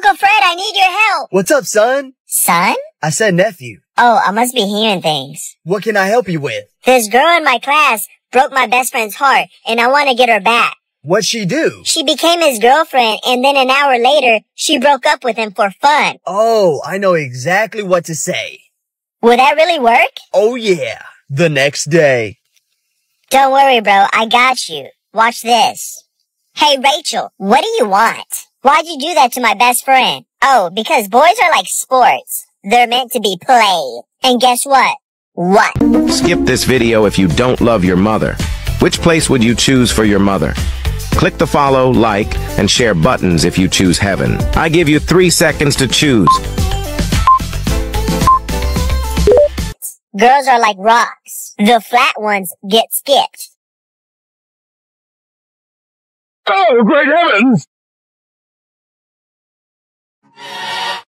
Uncle Fred, I need your help. What's up, son? Son? I said nephew. Oh, I must be hearing things. What can I help you with? This girl in my class broke my best friend's heart, and I want to get her back. What'd she do? She became his girlfriend, and then an hour later, she broke up with him for fun. Oh, I know exactly what to say. Would that really work? Oh yeah, the next day. Don't worry, bro, I got you. Watch this. Hey, Rachel, what do you want? Why'd you do that to my best friend? Oh, because boys are like sports. They're meant to be played. And guess what? What? Skip this video if you don't love your mother. Which place would you choose for your mother? Click the follow, like, and share buttons if you choose heaven. I give you 3 seconds to choose. Girls are like rocks. The flat ones get skipped. Oh, great heavens!